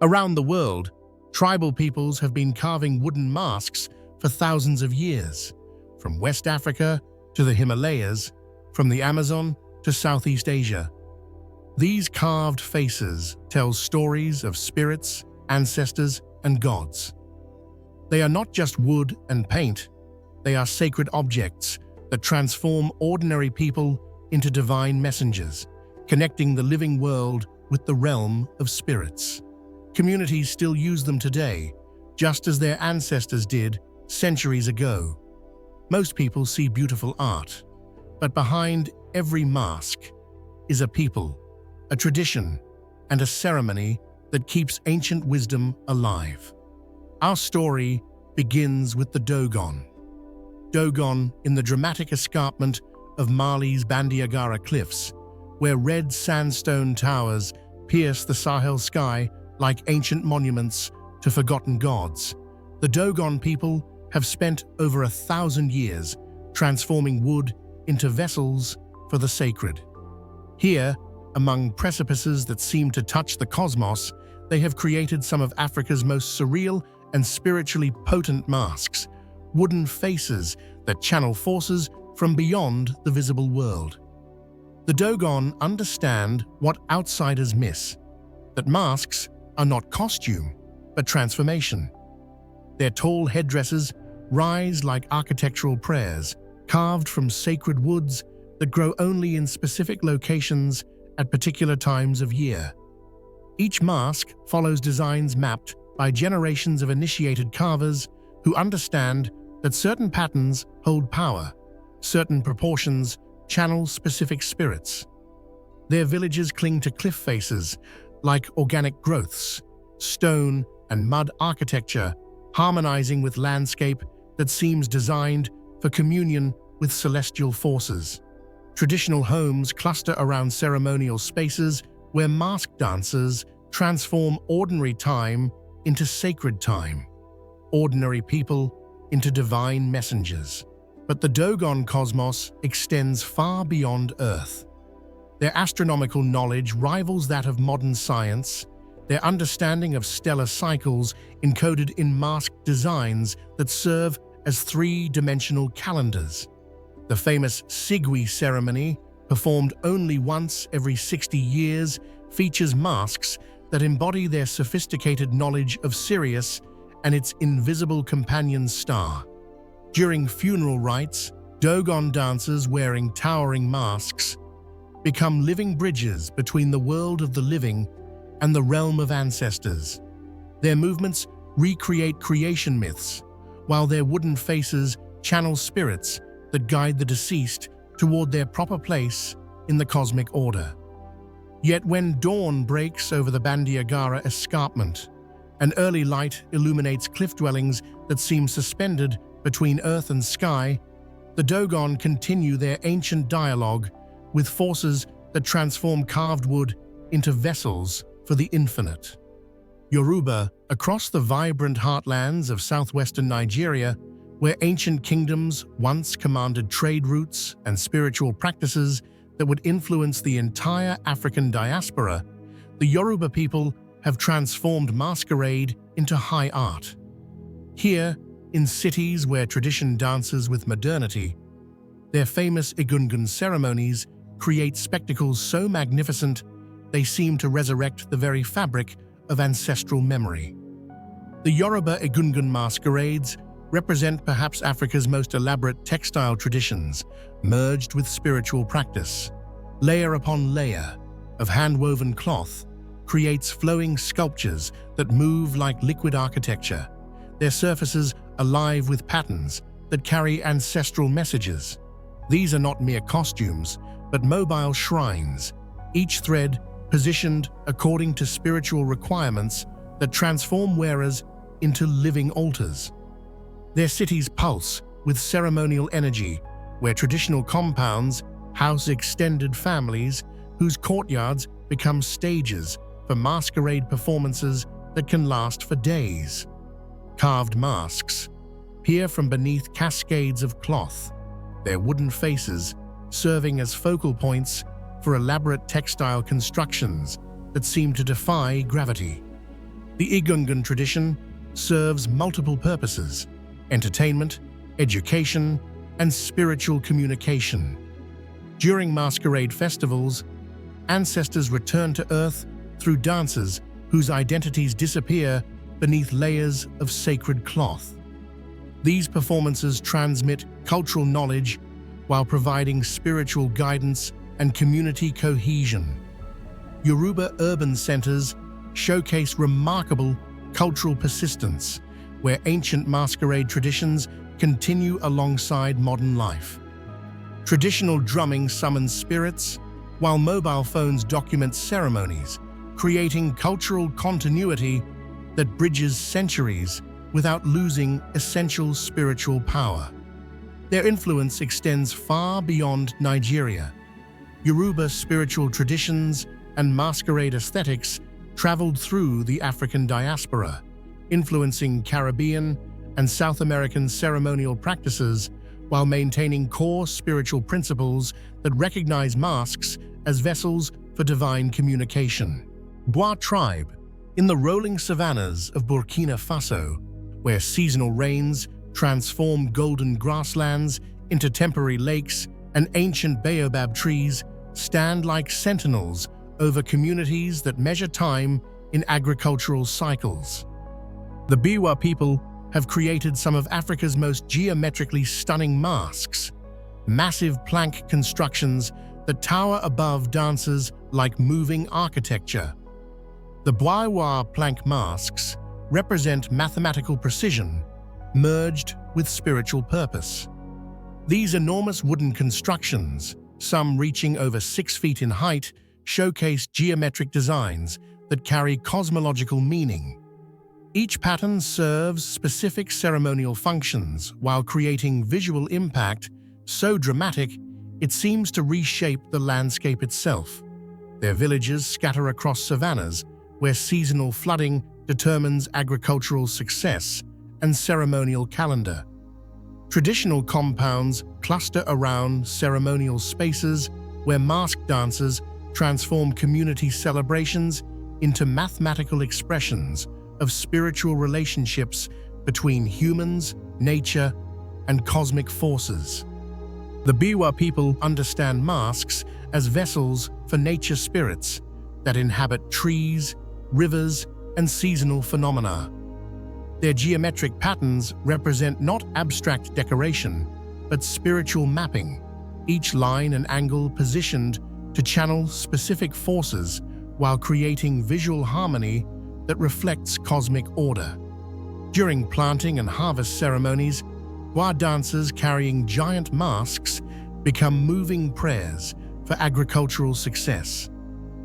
Around the world, tribal peoples have been carving wooden masks for thousands of years, from West Africa to the Himalayas, from the Amazon to Southeast Asia. These carved faces tell stories of spirits, ancestors, and gods. They are not just wood and paint, they are sacred objects that transform ordinary people into divine messengers, connecting the living world with the realm of spirits. Communities still use them today, just as their ancestors did centuries ago. Most people see beautiful art, but behind every mask is a people, a tradition, and a ceremony that keeps ancient wisdom alive. Our story begins with the Dogon. Dogon in the dramatic escarpment of Mali's Bandiagara cliffs, where red sandstone towers pierce the Sahel sky like ancient monuments to forgotten gods. The Dogon people have spent over 1,000 years transforming wood into vessels for the sacred. Here, among precipices that seem to touch the cosmos, they have created some of Africa's most surreal and spiritually potent masks, wooden faces that channel forces from beyond the visible world. The Dogon understand what outsiders miss, that masks are not costume, but transformation. Their tall headdresses rise like architectural prayers, carved from sacred woods that grow only in specific locations at particular times of year. Each mask follows designs mapped by generations of initiated carvers who understand that certain patterns hold power, certain proportions channel specific spirits. Their villages cling to cliff faces like organic growths, stone and mud architecture, harmonizing with landscape that seems designed for communion with celestial forces. Traditional homes cluster around ceremonial spaces where masked dancers transform ordinary time into sacred time, ordinary people into divine messengers. But the Dogon cosmos extends far beyond Earth. Their astronomical knowledge rivals that of modern science, their understanding of stellar cycles encoded in masked designs that serve as three-dimensional calendars. The famous Sigwi ceremony, performed only once every 60 years, features masks that embody their sophisticated knowledge of Sirius and its invisible companion star. During funeral rites, Dogon dancers wearing towering masks become living bridges between the world of the living and the realm of ancestors. Their movements recreate creation myths, while their wooden faces channel spirits that guide the deceased toward their proper place in the cosmic order. Yet when dawn breaks over the Bandiagara escarpment, an early light illuminates cliff dwellings that seem suspended between earth and sky, the Dogon continue their ancient dialogue with forces that transform carved wood into vessels for the infinite. Yoruba, across the vibrant heartlands of southwestern Nigeria, where ancient kingdoms once commanded trade routes and spiritual practices that would influence the entire African diaspora, the Yoruba people have transformed masquerade into high art. Here, in cities where tradition dances with modernity, their famous Egungun ceremonies create spectacles so magnificent they seem to resurrect the very fabric of ancestral memory. The Yoruba Egungun masquerades represent perhaps Africa's most elaborate textile traditions, merged with spiritual practice. Layer upon layer of hand-woven cloth creates flowing sculptures that move like liquid architecture, their surfaces alive with patterns that carry ancestral messages. These are not mere costumes, but mobile shrines, each thread positioned according to spiritual requirements that transform wearers into living altars. Their cities pulse with ceremonial energy, where traditional compounds house extended families whose courtyards become stages for masquerade performances that can last for days. Carved masks peer from beneath cascades of cloth, their wooden faces serving as focal points for elaborate textile constructions that seem to defy gravity. The Igungan tradition serves multiple purposes: entertainment, education, and spiritual communication. During masquerade festivals, ancestors return to Earth through dances whose identities disappear beneath layers of sacred cloth. These performances transmit cultural knowledge while providing spiritual guidance and community cohesion. Yoruba urban centers showcase remarkable cultural persistence, where ancient masquerade traditions continue alongside modern life. Traditional drumming summons spirits, while mobile phones document ceremonies, creating cultural continuity that bridges centuries without losing essential spiritual power. Their influence extends far beyond Nigeria. Yoruba spiritual traditions and masquerade aesthetics traveled through the African diaspora, influencing Caribbean and South American ceremonial practices while maintaining core spiritual principles that recognize masks as vessels for divine communication. Bwa tribe, in the rolling savannas of Burkina Faso, where seasonal rains transform golden grasslands into temporary lakes and ancient baobab trees, stand like sentinels over communities that measure time in agricultural cycles. The Biwa people have created some of Africa's most geometrically stunning masks, massive plank constructions that tower above dancers like moving architecture. The Bwaiwa plank masks represent mathematical precision merged with spiritual purpose. These enormous wooden constructions, some reaching over 6 feet in height, showcase geometric designs that carry cosmological meaning. Each pattern serves specific ceremonial functions while creating visual impact so dramatic it seems to reshape the landscape itself. Their villages scatter across savannas where seasonal flooding determines agricultural success and ceremonial calendar. Traditional compounds cluster around ceremonial spaces where masked dancers transform community celebrations into mathematical expressions of spiritual relationships between humans, nature, and cosmic forces. The Biwa people understand masks as vessels for nature spirits that inhabit trees, rivers, and seasonal phenomena. Their geometric patterns represent not abstract decoration, but spiritual mapping, each line and angle positioned to channel specific forces while creating visual harmony that reflects cosmic order. During planting and harvest ceremonies, Wa dancers carrying giant masks become moving prayers for agricultural success.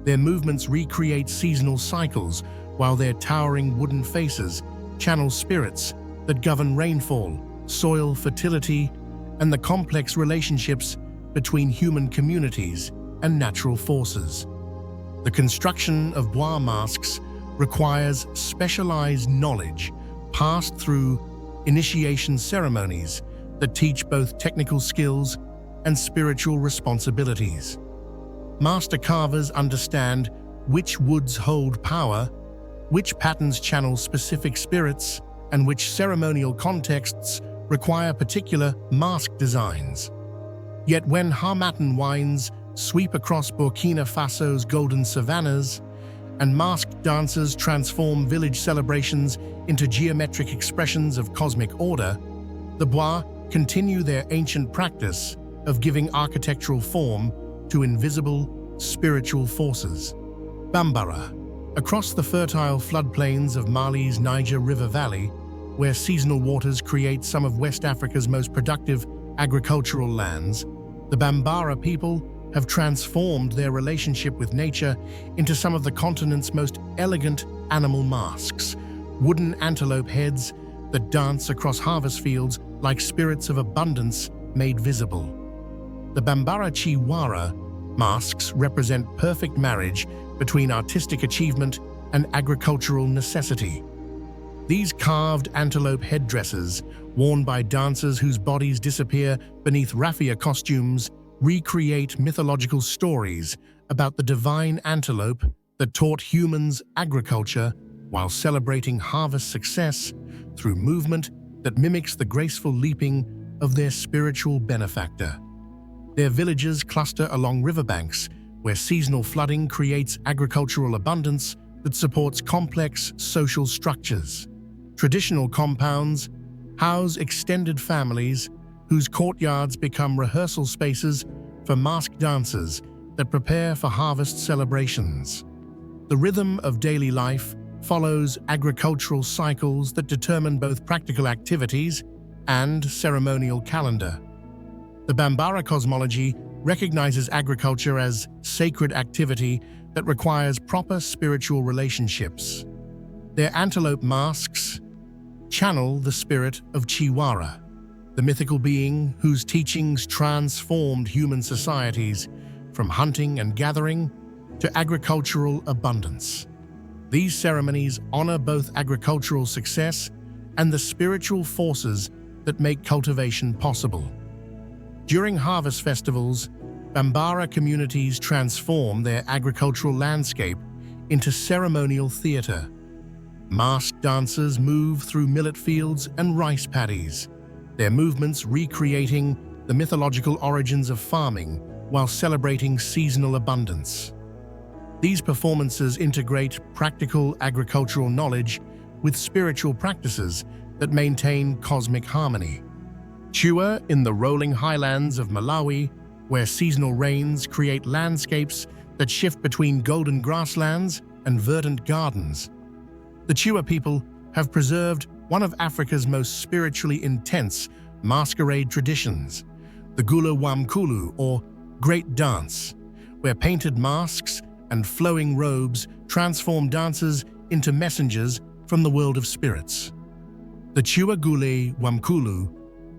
Their movements recreate seasonal cycles, while their towering wooden faces channel spirits that govern rainfall, soil fertility, and the complex relationships between human communities and natural forces. The construction of Bwa masks requires specialized knowledge passed through initiation ceremonies that teach both technical skills and spiritual responsibilities. Master carvers understand which woods hold power, which patterns channel specific spirits, and which ceremonial contexts require particular mask designs. Yet when Harmattan winds sweep across Burkina Faso's golden savannas, and masked dancers transform village celebrations into geometric expressions of cosmic order, the Bwa continue their ancient practice of giving architectural form to invisible spiritual forces. Bambara, across the fertile floodplains of Mali's Niger River Valley, where seasonal waters create some of West Africa's most productive agricultural lands, the Bambara people have transformed their relationship with nature into some of the continent's most elegant animal masks, wooden antelope heads that dance across harvest fields like spirits of abundance made visible. The Bambara Chewa masks represent perfect marriage between artistic achievement and agricultural necessity. These carved antelope headdresses, worn by dancers whose bodies disappear beneath raffia costumes, recreate mythological stories about the divine antelope that taught humans agriculture while celebrating harvest success through movement that mimics the graceful leaping of their spiritual benefactor. Their villages cluster along riverbanks, where seasonal flooding creates agricultural abundance that supports complex social structures. Traditional compounds house extended families whose courtyards become rehearsal spaces for masked dancers that prepare for harvest celebrations. The rhythm of daily life follows agricultural cycles that determine both practical activities and ceremonial calendar. The Bambara cosmology recognizes agriculture as sacred activity that requires proper spiritual relationships. Their antelope masks channel the spirit of Chewa, the mythical being whose teachings transformed human societies from hunting and gathering to agricultural abundance. These ceremonies honor both agricultural success and the spiritual forces that make cultivation possible. During harvest festivals, Bambara communities transform their agricultural landscape into ceremonial theater. Masked dancers move through millet fields and rice paddies, their movements recreating the mythological origins of farming while celebrating seasonal abundance. These performances integrate practical agricultural knowledge with spiritual practices that maintain cosmic harmony. Chewa in the rolling highlands of Malawi, where seasonal rains create landscapes that shift between golden grasslands and verdant gardens. The Chewa people have preserved one of Africa's most spiritually intense masquerade traditions, the Gule Wamulu, or Great Dance, where painted masks and flowing robes transform dancers into messengers from the world of spirits. The Chewa Gule Wamulu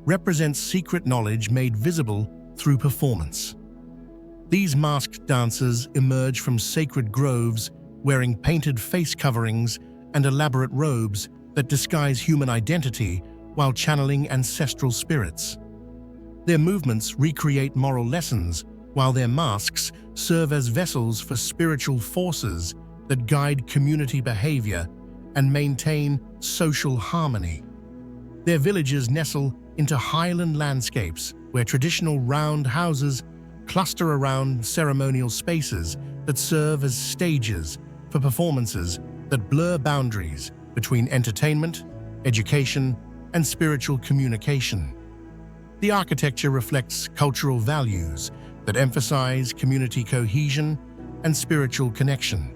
represents secret knowledge made visible through performance. These masked dancers emerge from sacred groves wearing painted face coverings and elaborate robes that disguise human identity while channeling ancestral spirits. Their movements recreate moral lessons, while their masks serve as vessels for spiritual forces that guide community behavior and maintain social harmony. Their villages nestle into highland landscapes where traditional round houses cluster around ceremonial spaces that serve as stages for performances that blur boundaries between entertainment, education, and spiritual communication. The architecture reflects cultural values that emphasize community cohesion and spiritual connection.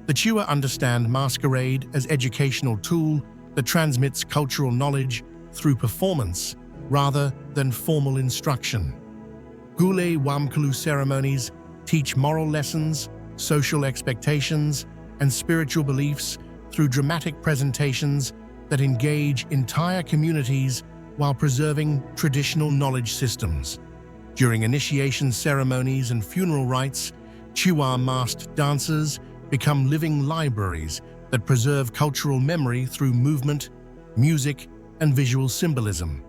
The Chewa understand masquerade as educational tool that transmits cultural knowledge through performance rather than formal instruction. Gule Wamulu ceremonies teach moral lessons, social expectations, and spiritual beliefs through dramatic presentations that engage entire communities while preserving traditional knowledge systems. During initiation ceremonies and funeral rites, Chewa masked dancers become living libraries that preserve cultural memory through movement, music, and visual symbolism.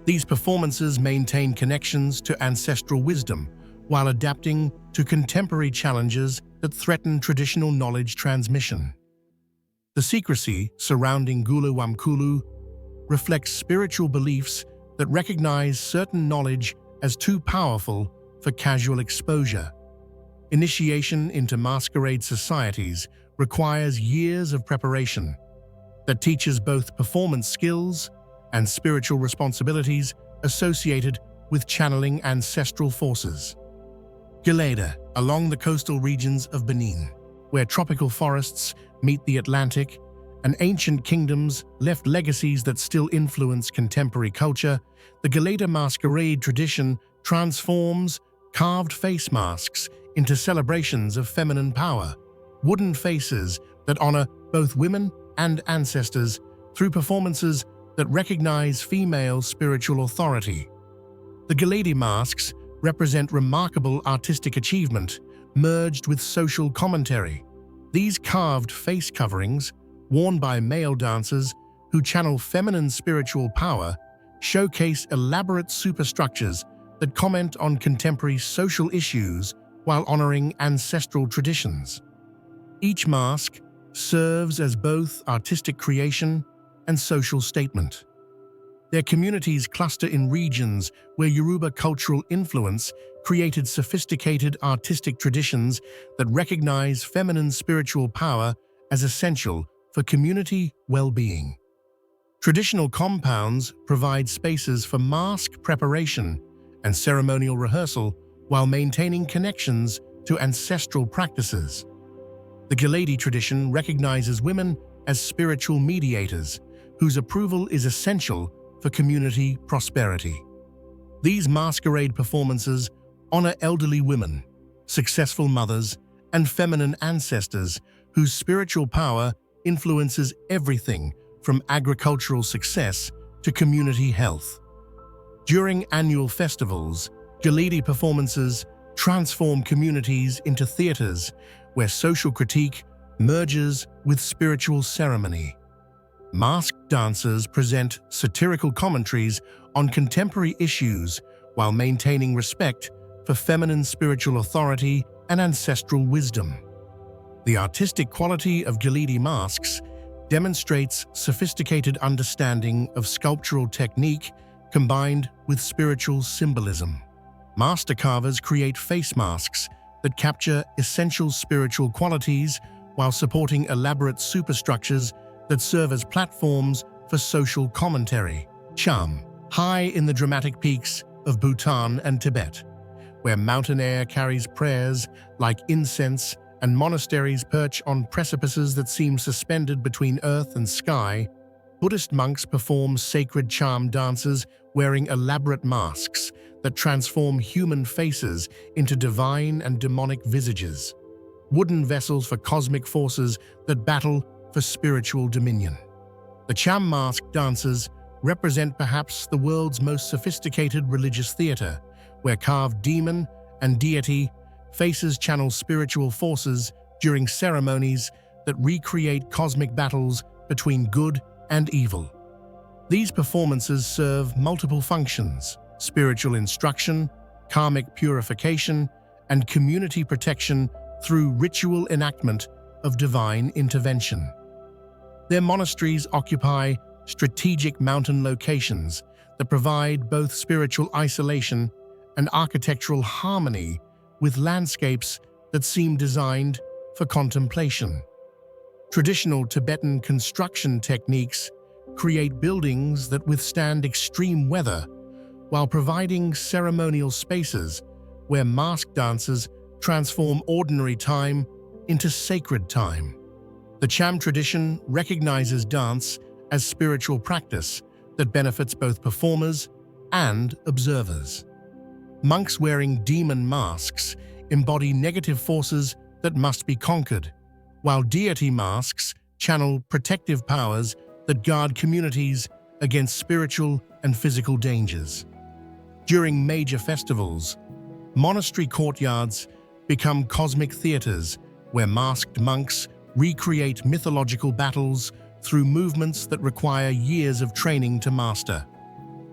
These performances maintain connections to ancestral wisdom while adapting to contemporary challenges that threaten traditional knowledge transmission. The secrecy surrounding Gule Wamulu reflects spiritual beliefs that recognize certain knowledge as too powerful for casual exposure. Initiation into masquerade societies requires years of preparation that teaches both performance skills and spiritual responsibilities associated with channeling ancestral forces. Gelede, along the coastal regions of Benin, where tropical forests meet the Atlantic and ancient kingdoms left legacies that still influence contemporary culture, the Gelede masquerade tradition transforms carved face masks into celebrations of feminine power, wooden faces that honor both women and ancestors through performances that recognize female spiritual authority. The Gelede masks represent remarkable artistic achievement merged with social commentary. These carved face coverings, worn by male dancers who channel feminine spiritual power, showcase elaborate superstructures that comment on contemporary social issues while honoring ancestral traditions. Each mask serves as both artistic creation and social statement. Their communities cluster in regions where Yoruba cultural influence created sophisticated artistic traditions that recognize feminine spiritual power as essential for community well-being. Traditional compounds provide spaces for mask preparation and ceremonial rehearsal while maintaining connections to ancestral practices. The Gelede tradition recognizes women as spiritual mediators, whose approval is essential for community prosperity. These masquerade performances honor elderly women, successful mothers, and feminine ancestors whose spiritual power influences everything from agricultural success to community health. During annual festivals, Gelede performances transform communities into theaters where social critique merges with spiritual ceremony. Masked dancers present satirical commentaries on contemporary issues while maintaining respect for feminine spiritual authority and ancestral wisdom. The artistic quality of Gelede masks demonstrates sophisticated understanding of sculptural technique combined with spiritual symbolism. Master carvers create face masks that capture essential spiritual qualities while supporting elaborate superstructures that serve as platforms for social commentary. Cham, high in the dramatic peaks of Bhutan and Tibet, where mountain air carries prayers like incense and monasteries perch on precipices that seem suspended between earth and sky, Buddhist monks perform sacred Cham dances wearing elaborate masks that transform human faces into divine and demonic visages, wooden vessels for cosmic forces that battle for spiritual dominion. The Cham mask dances represent perhaps the world's most sophisticated religious theater, where carved demon and deity faces channel spiritual forces during ceremonies that recreate cosmic battles between good and evil. These performances serve multiple functions: spiritual instruction, karmic purification, and community protection through ritual enactment of divine intervention. Their monasteries occupy strategic mountain locations that provide both spiritual isolation and architectural harmony with landscapes that seem designed for contemplation. Traditional Tibetan construction techniques create buildings that withstand extreme weather while providing ceremonial spaces where masked dancers transform ordinary time into sacred time. The Cham tradition recognizes dance as spiritual practice that benefits both performers and observers. Monks wearing demon masks embody negative forces that must be conquered, while deity masks channel protective powers that guard communities against spiritual and physical dangers. During major festivals, monastery courtyards become cosmic theaters where masked monks recreate mythological battles through movements that require years of training to master.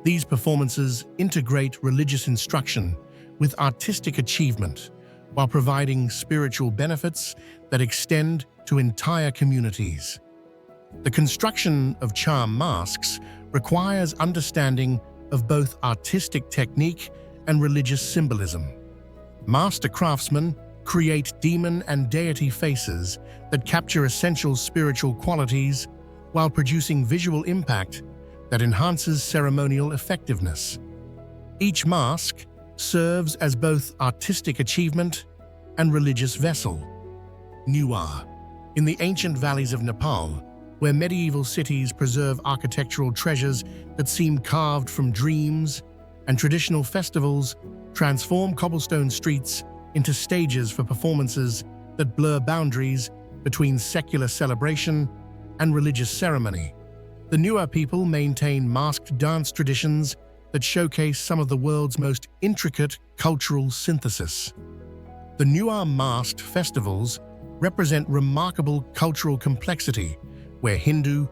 These performances integrate religious instruction with artistic achievement while providing spiritual benefits that extend to entire communities. The construction of Cham masks requires understanding of both artistic technique and religious symbolism. Master craftsmen create demon and deity faces that capture essential spiritual qualities while producing visual impact that enhances ceremonial effectiveness. Each mask serves as both artistic achievement and religious vessel. Newar, in the ancient valleys of Nepal, where medieval cities preserve architectural treasures that seem carved from dreams, and traditional festivals transform cobblestone streets into stages for performances that blur boundaries between secular celebration and religious ceremony. The Newar people maintain masked dance traditions that showcase some of the world's most intricate cultural synthesis. The Newar masked festivals represent remarkable cultural complexity, where Hindu,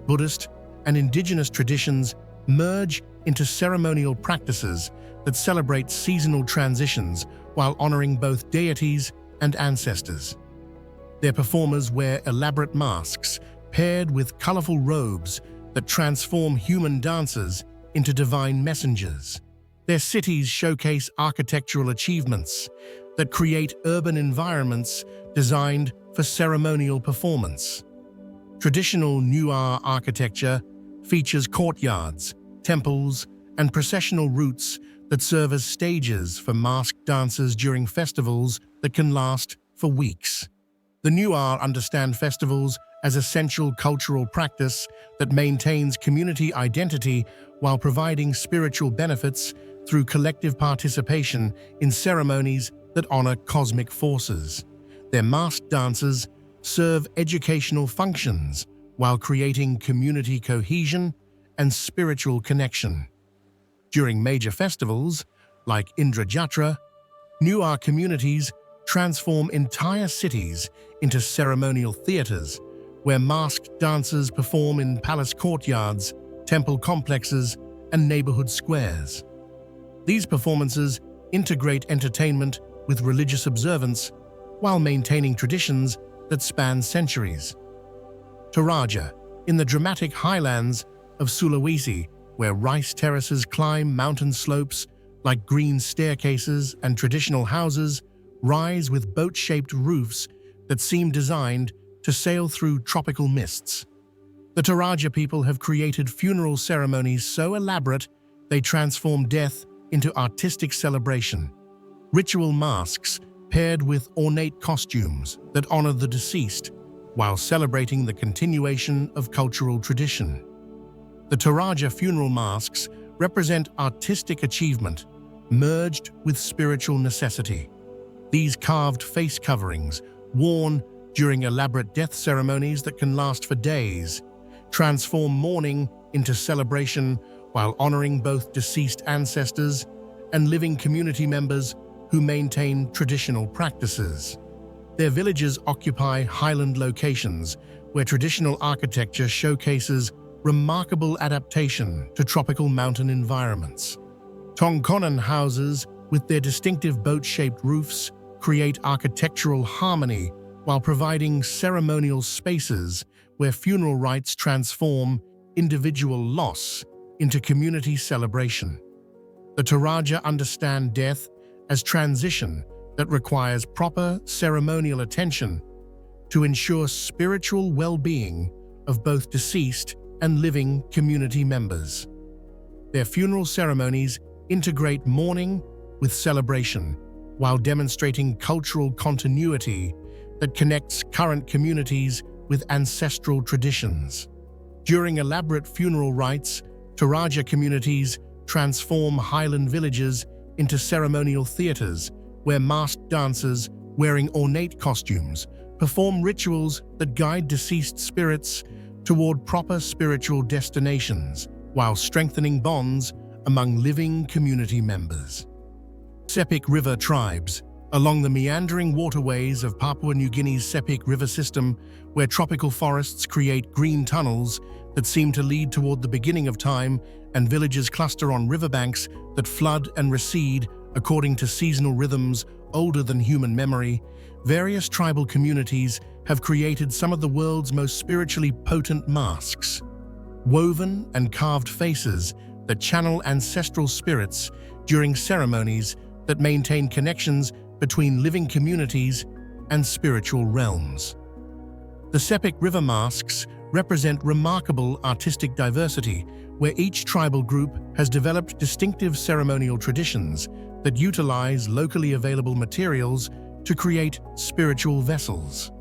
Buddhist, and indigenous traditions merge into ceremonial practices that celebrate seasonal transitions while honoring both deities and ancestors. Their performers wear elaborate masks paired with colorful robes that transform human dancers into divine messengers. Their cities showcase architectural achievements that create urban environments designed for ceremonial performance. Traditional Newar architecture features courtyards, temples, and processional routes that serve as stages for masked dancers during festivals that can last for weeks. The Newar understand festivals as essential cultural practice that maintains community identity while providing spiritual benefits through collective participation in ceremonies that honor cosmic forces. Their masked dances serve educational functions while creating community cohesion and spiritual connection. During major festivals, like Indra Jatra, Newar communities transform entire cities into ceremonial theaters where masked dancers perform in palace courtyards, temple complexes, and neighborhood squares. These performances integrate entertainment with religious observance while maintaining traditions that span centuries. Toraja, in the dramatic highlands of Sulawesi, where rice terraces climb mountain slopes like green staircases and traditional houses rise with boat-shaped roofs that seem designed to sail through tropical mists. The Toraja people have created funeral ceremonies so elaborate they transform death into artistic celebration. Ritual masks paired with ornate costumes that honor the deceased while celebrating the continuation of cultural tradition. The Toraja funeral masks represent artistic achievement merged with spiritual necessity. These carved face coverings, worn during elaborate death ceremonies that can last for days, transform mourning into celebration while honoring both deceased ancestors and living community members who maintain traditional practices. Their villages occupy highland locations where traditional architecture showcases remarkable adaptation to tropical mountain environments. Tongkonan houses, with their distinctive boat-shaped roofs, create architectural harmony while providing ceremonial spaces where funeral rites transform individual loss into community celebration. The Toraja understand death as transition that requires proper ceremonial attention to ensure spiritual well-being of both deceased and living community members. Their funeral ceremonies integrate mourning with celebration while demonstrating cultural continuity that connects current communities with ancestral traditions. During elaborate funeral rites, Toraja communities transform highland villages into ceremonial theaters where masked dancers wearing ornate costumes perform rituals that guide deceased spirits toward proper spiritual destinations while strengthening bonds among living community members. Sepik River tribes, along the meandering waterways of Papua New Guinea's Sepik River system, where tropical forests create green tunnels that seem to lead toward the beginning of time, and villages cluster on riverbanks that flood and recede according to seasonal rhythms older than human memory, various tribal communities have created some of the world's most spiritually potent masks. Woven and carved faces that channel ancestral spirits during ceremonies that maintain connections between living communities and spiritual realms. The Sepik River masks represent remarkable artistic diversity, where each tribal group has developed distinctive ceremonial traditions that utilize locally available materials to create spiritual vessels.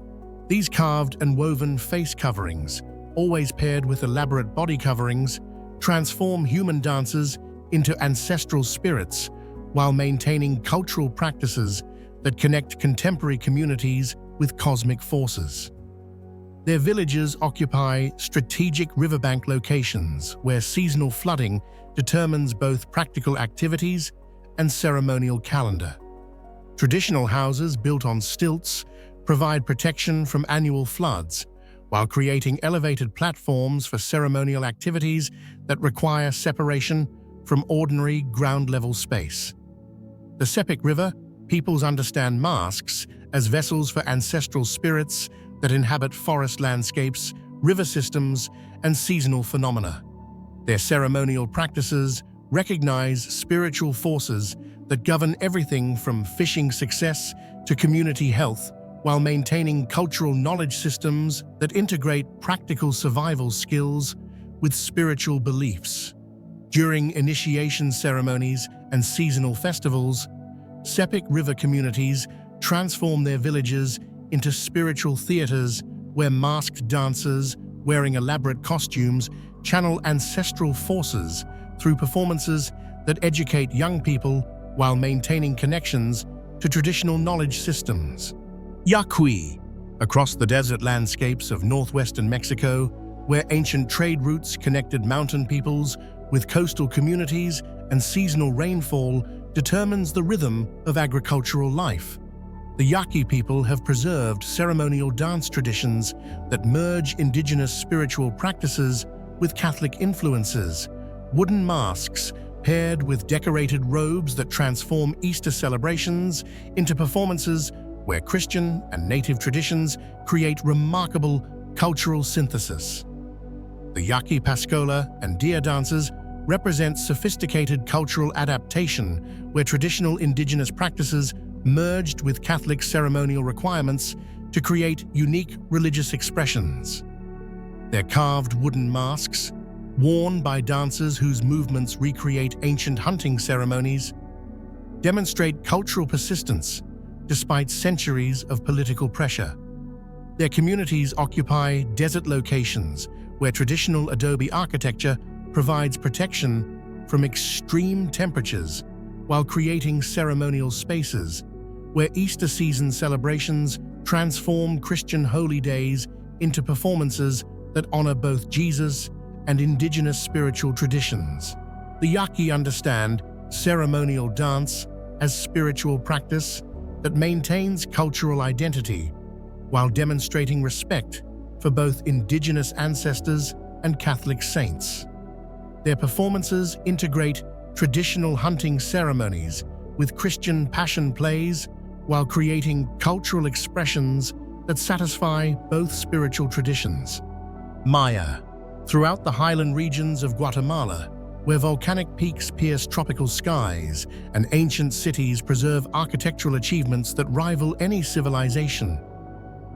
These carved and woven face coverings, always paired with elaborate body coverings, transform human dancers into ancestral spirits while maintaining cultural practices that connect contemporary communities with cosmic forces. Their villages occupy strategic riverbank locations where seasonal flooding determines both practical activities and ceremonial calendar. Traditional houses built on stilts provide protection from annual floods, while creating elevated platforms for ceremonial activities that require separation from ordinary ground-level space. The Sepik River peoples understand masks as vessels for ancestral spirits that inhabit forest landscapes, river systems, and seasonal phenomena. Their ceremonial practices recognize spiritual forces that govern everything from fishing success to community health, while maintaining cultural knowledge systems that integrate practical survival skills with spiritual beliefs. During initiation ceremonies and seasonal festivals, Sepik River communities transform their villages into spiritual theaters where masked dancers, wearing elaborate costumes, channel ancestral forces through performances that educate young people while maintaining connections to traditional knowledge systems. Yaqui, across the desert landscapes of northwestern Mexico, where ancient trade routes connected mountain peoples with coastal communities and seasonal rainfall, determines the rhythm of agricultural life. The Yaqui people have preserved ceremonial dance traditions that merge indigenous spiritual practices with Catholic influences. Wooden masks paired with decorated robes that transform Easter celebrations into performances where Christian and native traditions create remarkable cultural synthesis. The Yaqui Pascola and deer dances represent sophisticated cultural adaptation where traditional indigenous practices merged with Catholic ceremonial requirements to create unique religious expressions. Their carved wooden masks, worn by dancers whose movements recreate ancient hunting ceremonies, demonstrate cultural persistence despite centuries of political pressure. Their communities occupy desert locations where traditional adobe architecture provides protection from extreme temperatures while creating ceremonial spaces where Easter season celebrations transform Christian holy days into performances that honor both Jesus and indigenous spiritual traditions. The Yaqui understand ceremonial dance as spiritual practice that maintains cultural identity while demonstrating respect for both indigenous ancestors and Catholic saints. Their performances integrate traditional hunting ceremonies with Christian passion plays while creating cultural expressions that satisfy both spiritual traditions. Maya. Throughout the highland regions of Guatemala, where volcanic peaks pierce tropical skies and ancient cities preserve architectural achievements that rival any civilization,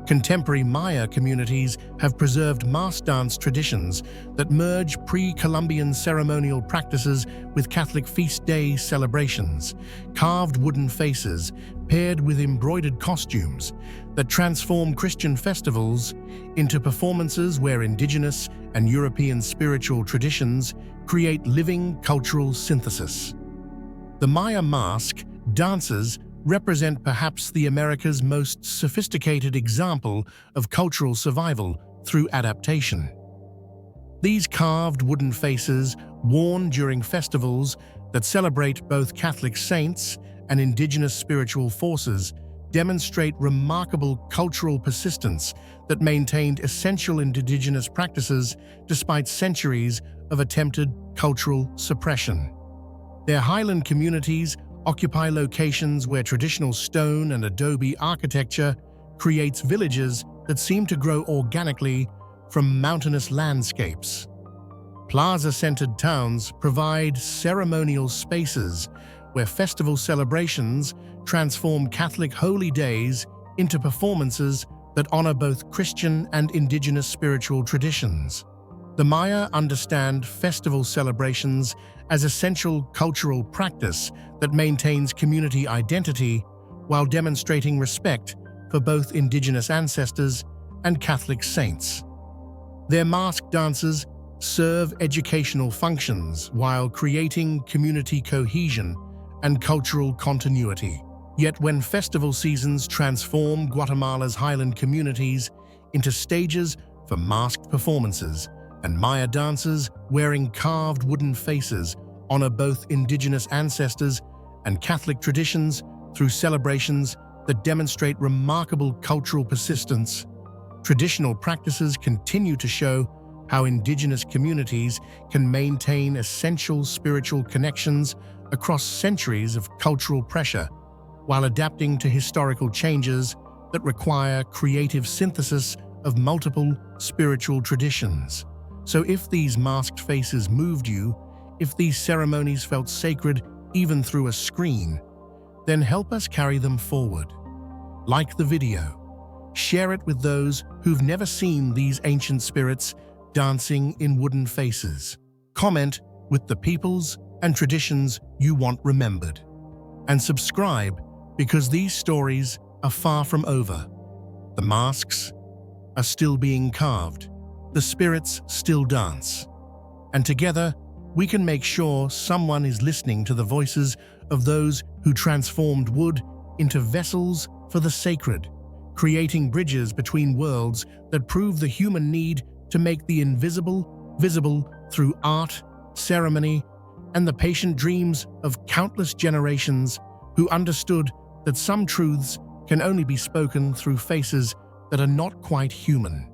contemporary Maya communities have preserved mass dance traditions that merge pre-Columbian ceremonial practices with Catholic feast day celebrations, carved wooden faces paired with embroidered costumes that transform Christian festivals into performances where indigenous and European spiritual traditions create living cultural synthesis. The Maya mask dances represent perhaps the America's most sophisticated example of cultural survival through adaptation. These carved wooden faces, worn during festivals that celebrate both Catholic saints and indigenous spiritual forces, demonstrate remarkable cultural persistence that maintained essential indigenous practices despite centuries of attempted cultural suppression. Their highland communities occupy locations where traditional stone and adobe architecture creates villages that seem to grow organically from mountainous landscapes. Plaza-centered towns provide ceremonial spaces where festival celebrations transform Catholic holy days into performances that honor both Christian and indigenous spiritual traditions. The Maya understand festival celebrations as essential cultural practice that maintains community identity while demonstrating respect for both indigenous ancestors and Catholic saints. Their masked dances serve educational functions while creating community cohesion and cultural continuity. Yet when festival seasons transform Guatemala's highland communities into stages for masked performances, and Maya dancers wearing carved wooden faces honor both indigenous ancestors and Catholic traditions through celebrations that demonstrate remarkable cultural persistence. Traditional practices continue to show how indigenous communities can maintain essential spiritual connections across centuries of cultural pressure. while adapting to historical changes that require creative synthesis of multiple spiritual traditions. So if these masked faces moved you, if these ceremonies felt sacred even through a screen, then help us carry them forward. Like the video, share it with those who've never seen these ancient spirits dancing in wooden faces. Comment with the peoples and traditions you want remembered. And subscribe because these stories are far from over. The masks are still being carved. The spirits still dance. And together, we can make sure someone is listening to the voices of those who transformed wood into vessels for the sacred, creating bridges between worlds that prove the human need to make the invisible visible through art, ceremony, and the patient dreams of countless generations who understood that some truths can only be spoken through faces that are not quite human.